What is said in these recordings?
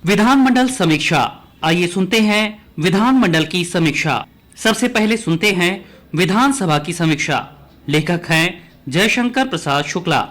विधानमंडल समीक्षा। आइए सुनते हैं विधानमंडल की समीक्षा। सबसे पहले सुनते हैं विधानसभा की समीक्षा। लेखक हैं जयशंकर प्रसाद शुक्ला।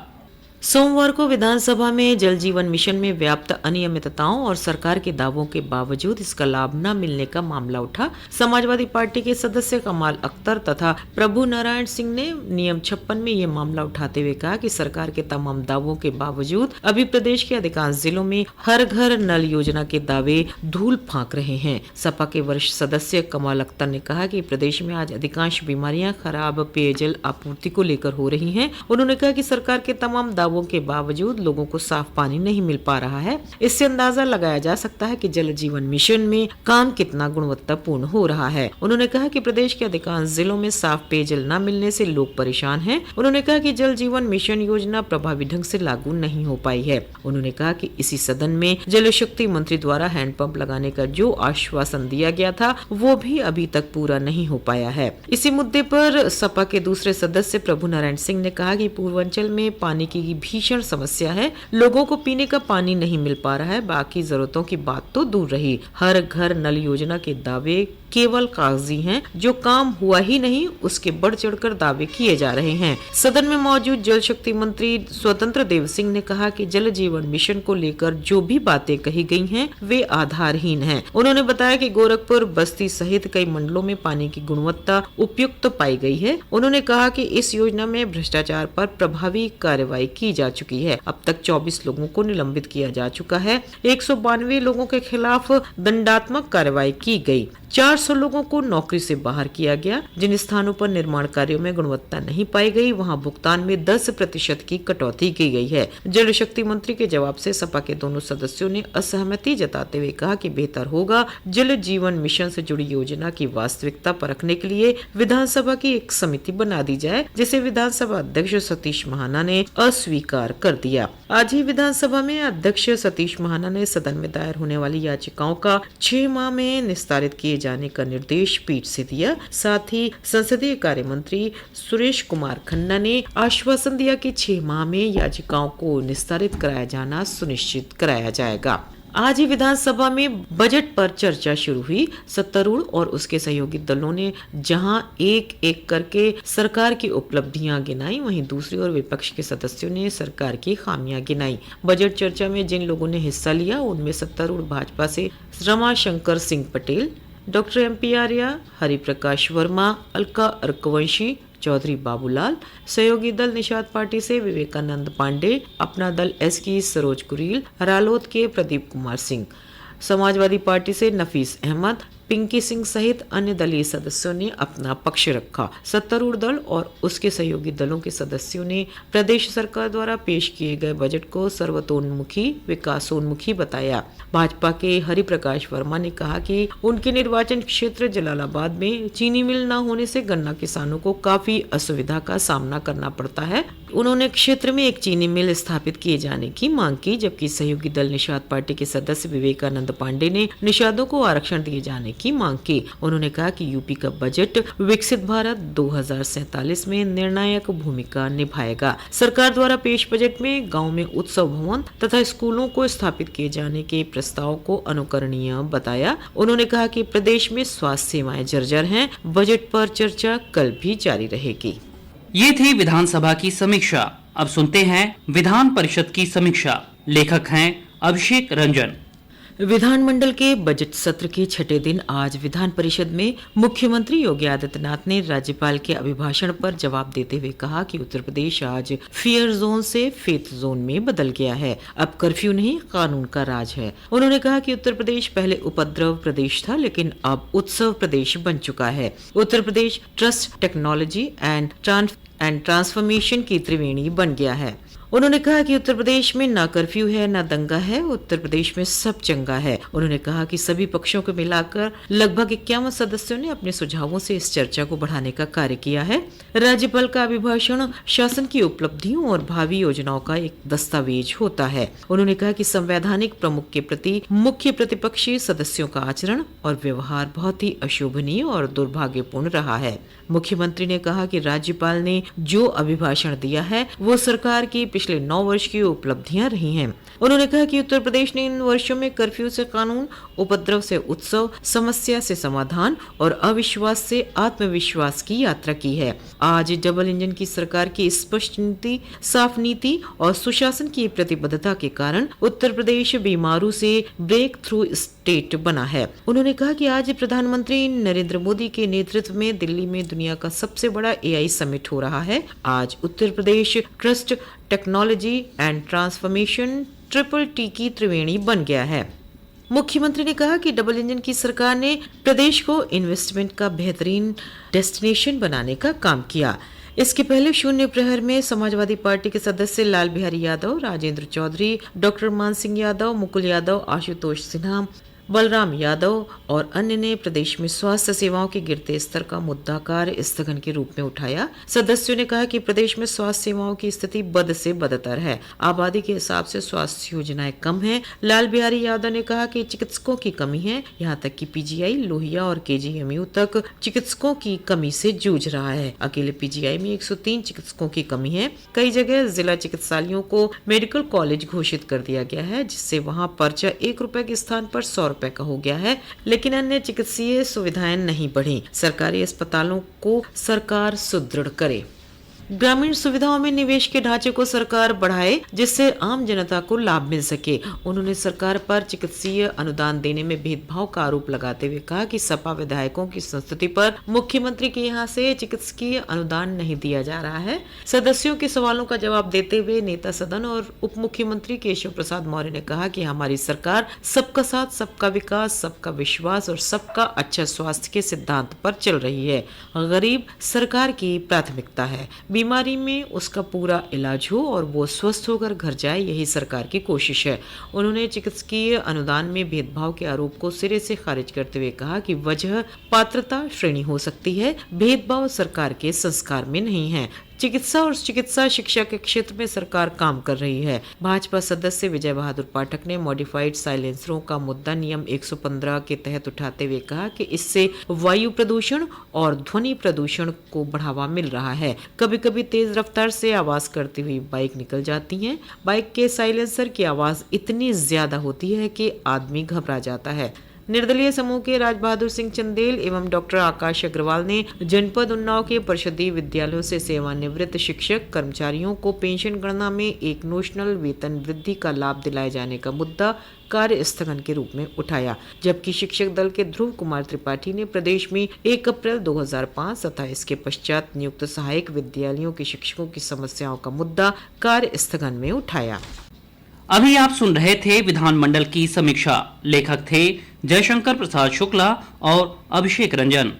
सोमवार को विधानसभा में जल जीवन मिशन में व्याप्त अनियमितताओं और सरकार के दावों के बावजूद इसका लाभ न मिलने का मामला उठा। समाजवादी पार्टी के सदस्य कमाल अख्तर तथा प्रभु नारायण सिंह ने नियम 56 में ये मामला उठाते हुए कहा कि सरकार के तमाम दावों के बावजूद अभी प्रदेश के अधिकांश जिलों में हर घर नल योजना के दावे धूल फांक रहे हैं। सपा के वरिष्ठ सदस्य कमाल अख्तर ने कहा कि प्रदेश में आज अधिकांश बीमारियां खराब पेयजल आपूर्ति को लेकर हो रही हैं। उन्होंने कहा कि सरकार के तमाम दावों के बावजूद लोगों को साफ पानी नहीं मिल पा रहा है। इससे अंदाजा लगाया जा सकता है कि जल जीवन मिशन में काम कितना गुणवत्तापूर्ण हो रहा है। उन्होंने कहा कि प्रदेश के अधिकांश जिलों में साफ पेयजल न मिलने से लोग परेशान हैं। उन्होंने कहा कि जल जीवन मिशन योजना प्रभावी ढंग से लागू नहीं हो पाई है। उन्होंने कहा कि इसी सदन में जल शक्ति मंत्री द्वारा हैंडपंप लगाने का जो आश्वासन दिया गया था वो भी अभी तक पूरा नहीं हो पाया है। इसी मुद्दे पर सपा के दूसरे सदस्य प्रभु नारायण सिंह ने कहा कि पूर्वांचल में पानी की भीषण समस्या है। लोगों को पीने का पानी नहीं मिल पा रहा है। बाकी जरूरतों की बात तो दूर रही, हर घर नल योजना के दावे केवल कागजी हैं। जो काम हुआ ही नहीं उसके बढ़ चढ़कर दावे किए जा रहे हैं। सदन में मौजूद जल शक्ति मंत्री स्वतंत्र देव सिंह ने कहा कि जल जीवन मिशन को लेकर जो भी बातें कही गई हैं वे आधारहीन हैं। उन्होंने बताया कि गोरखपुर, बस्ती सहित कई मंडलों में पानी की गुणवत्ता उपयुक्त पाई गई है। उन्होंने कहा कि इस योजना में भ्रष्टाचार पर प्रभावी कार्रवाई की जा चुकी है। अब तक 24 लोगों को निलंबित किया जा चुका है। 192 लोगों के खिलाफ दंडात्मक कार्रवाई की गई। 400 लोगों को नौकरी से बाहर किया गया। जिन स्थानों पर निर्माण कार्यों में गुणवत्ता नहीं पाई गई वहां भुगतान में 10% की कटौती की गई है। जल शक्ति मंत्री के जवाब से सपा के दोनों सदस्यों ने असहमति जताते हुए कहा कि बेहतर होगा जल जीवन मिशन से जुड़ी योजना की वास्तविकता परखने के लिए विधानसभा की एक समिति बना दी जाए, जिसे विधानसभा अध्यक्ष सतीश महाना ने अस्वीकार कर दिया। आज ही विधानसभा में अध्यक्ष सतीश महाना ने सदन में दायर होने वाली याचिकाओं का 6 माह में निस्तारित किए जाने का निर्देश पीठ से दिया। साथ ही संसदीय कार्य मंत्री सुरेश कुमार खन्ना ने आश्वासन दिया कि 6 माह में याचिकाओं को निस्तारित कराया जाना सुनिश्चित कराया जाएगा। आज ही विधानसभा में बजट पर चर्चा शुरू हुई। सत्तारूढ़ और उसके सहयोगी दलों ने जहां एक एक करके सरकार की उपलब्धियां गिनाई, वहीं दूसरी ओर विपक्ष के सदस्यों ने सरकार की खामियां गिनाई। बजट चर्चा में जिन लोगों ने हिस्सा लिया उनमें सत्तारूढ़ भाजपा से रमाशंकर सिंह पटेल, डॉक्टर MP आर्या, हरिप्रकाश वर्मा, अलका अर्कवंशी, चौधरी बाबूलाल, सहयोगी दल निषाद पार्टी से विवेकानंद पांडे, अपना दल S की सरोज कुरील, रालोद के प्रदीप कुमार सिंह, समाजवादी पार्टी से नफीस अहमद, पिंकी सिंह सहित अन्य दलीय सदस्यों ने अपना पक्ष रखा। सत्तारूढ़ दल और उसके सहयोगी दलों के सदस्यों ने प्रदेश सरकार द्वारा पेश किए गए बजट को सर्वतोन्मुखी, विकासोन्मुखी बताया। भाजपा के हरिप्रकाश वर्मा ने कहा कि उनके निर्वाचन क्षेत्र जलालाबाद में चीनी मिल न होने से गन्ना किसानों को काफी असुविधा का सामना करना पड़ता है। उन्होंने क्षेत्र में एक चीनी मिल स्थापित किए जाने की मांग की, जबकि सहयोगी दल निषाद पार्टी के सदस्य विवेकानंद पांडे ने निषादों को आरक्षण दिए जाने की मांग की। उन्होंने कहा कि यूपी का बजट विकसित भारत 2047 में निर्णायक भूमिका निभाएगा। सरकार द्वारा पेश बजट में गांव में उत्सव भवन तथा स्कूलों को स्थापित किए जाने के प्रस्ताव को अनुकरणीय बताया। उन्होंने कहा कि प्रदेश में स्वास्थ्य सेवाएं जर्जर हैं। बजट पर चर्चा कल भी जारी रहेगी। ये थी विधानसभा की समीक्षा। अब सुनते हैं विधान परिषद की समीक्षा। लेखक हैं अभिषेक रंजन। विधानमंडल के बजट सत्र के 6ठे दिन आज विधान परिषद में मुख्यमंत्री योगी आदित्यनाथ ने राज्यपाल के अभिभाषण पर जवाब देते हुए कहा कि उत्तर प्रदेश आज फेयर जोन से फेथ जोन में बदल गया है। अब कर्फ्यू नहीं, कानून का राज है। उन्होंने कहा कि उत्तर प्रदेश पहले उपद्रव प्रदेश था, लेकिन अब उत्सव प्रदेश बन चुका है। उत्तर Pradesh trust, technology and transformation की त्रिवेणी बन गया है। उन्होंने कहा कि उत्तर प्रदेश में न कर्फ्यू है, न दंगा है, उत्तर प्रदेश में सब चंगा है। उन्होंने कहा कि सभी पक्षों को मिलाकर लगभग 51 सदस्यों ने अपने सुझावों से इस चर्चा को बढ़ाने का कार्य किया है। राज्यपाल का अभिभाषण शासन की उपलब्धियों और भावी योजनाओं का एक दस्तावेज होता है। उन्होंने कहा कि संवैधानिक प्रमुख के प्रति मुख्य प्रतिपक्षी सदस्यों का आचरण और व्यवहार बहुत ही अशोभनीय और दुर्भाग्यपूर्ण रहा है। मुख्यमंत्री ने कहा कि राज्यपाल ने जो अभिभाषण दिया है वो सरकार की पिछले 9 वर्ष की उपलब्धियां रही हैं। उन्होंने कहा कि उत्तर प्रदेश ने इन वर्षों में कर्फ्यू से कानून, उपद्रव से उत्सव, समस्या से समाधान और अविश्वास से आत्मविश्वास की यात्रा की है। आज डबल इंजन की सरकार की स्पष्ट नीति, साफ नीति और सुशासन की प्रतिबद्धता के कारण उत्तर प्रदेश बीमारू से ब्रेक थ्रू स्टेट बना है। उन्होंने कहा कि आज प्रधानमंत्री नरेंद्र मोदी के नेतृत्व में दिल्ली में दुनिया का सबसे बड़ा AI समिट हो रहा है। आज Uttar Pradesh trust, technology and transformation TTT की त्रिवेणी बन गया है। मुख्यमंत्री ने कहा कि डबल इंजन की सरकार ने प्रदेश को इन्वेस्टमेंट का बेहतरीन डेस्टिनेशन बनाने का काम किया। इसके पहले शून्य प्रहर में समाजवादी पार्टी के सदस्य लाल बिहारी यादव, राजेंद्र चौधरी, डॉक्टर मान सिंह यादव, मुकुल यादव, आशुतोष सिन्हा, बलराम यादव और अन्य ने प्रदेश में स्वास्थ्य सेवाओं के गिरते स्तर का मुद्दा कार्य स्थगन के रूप में उठाया। सदस्यों ने कहा कि प्रदेश में स्वास्थ्य सेवाओं की स्थिति बद से बदतर है। आबादी के हिसाब से स्वास्थ्य योजनाएं कम हैं। लाल बिहारी यादव ने कहा कि चिकित्सकों की कमी है, यहाँ तक कि PGI, लोहिया और KGMU तक चिकित्सकों की कमी से जूझ रहा है। अकेले PGI में 103 चिकित्सकों की कमी है। कई जगह जिला चिकित्सालयों को मेडिकल कॉलेज घोषित कर दिया गया है, जिससे वहाँ पर्चा 1 रुपए के स्थान पर 100 रुपए का हो गया है, लेकिन अन्य चिकित्सीय सुविधाएं नहीं बढ़ी। सरकारी अस्पतालों को सरकार सुदृढ़ करे। ग्रामीण सुविधाओं में निवेश के ढांचे को सरकार बढ़ाए, जिससे आम जनता को लाभ मिल सके। उन्होंने सरकार पर चिकित्सीय अनुदान देने में भेदभाव का आरोप लगाते हुए कहा कि सपा विधायकों की संस्तुति पर मुख्यमंत्री के यहाँ से चिकित्सकीय अनुदान नहीं दिया जा रहा है। सदस्यों के सवालों का जवाब देते हुए नेता सदन और उप मुख्यमंत्री केशव प्रसाद मौर्य ने कहा कि हमारी सरकार सबका साथ, सबका विकास, सबका विश्वास और सबका अच्छा स्वास्थ्य के सिद्धांत पर चल रही है। गरीब सरकार की प्राथमिकता है। बीमारी में उसका पूरा इलाज हो और वो स्वस्थ होकर घर जाए, यही सरकार की कोशिश है। उन्होंने चिकित्सकीय अनुदान में भेदभाव के आरोप को सिरे से खारिज करते हुए कहा कि वजह पात्रता श्रेणी हो सकती है, भेदभाव सरकार के संस्कार में नहीं है। चिकित्सा और चिकित्सा शिक्षा के क्षेत्र में सरकार काम कर रही है। भाजपा सदस्य विजय बहादुर पाठक ने मॉडिफाइड साइलेंसरों का मुद्दा नियम 115 के तहत उठाते हुए कहा कि इससे वायु प्रदूषण और ध्वनि प्रदूषण को बढ़ावा मिल रहा है। कभी कभी तेज रफ्तार से आवाज करती हुई बाइक निकल जाती है। बाइक के साइलेंसर की आवाज इतनी ज्यादा होती है कि आदमी घबरा जाता है। निर्दलीय समूह के राज बहादुर सिंह चंदेल एवं डॉक्टर आकाश अग्रवाल ने जनपद उन्नाव के परिषदीय विद्यालयों से सेवानिवृत्त शिक्षक कर्मचारियों को पेंशन गणना में एक नोशनल वेतन वृद्धि का लाभ दिलाए जाने का मुद्दा कार्य स्थगन के रूप में उठाया, जबकि शिक्षक दल के ध्रुव कुमार त्रिपाठी ने प्रदेश में 1 अप्रैल 2005 तथा इसके पश्चात नियुक्त सहायक विद्यालयों के शिक्षकों की समस्याओं का मुद्दा कार्य स्थगन में उठाया। अभी आप सुन रहे थे विधानमंडल की समीक्षा। लेखक थे जयशंकर प्रसाद शुक्ला और अभिषेक रंजन।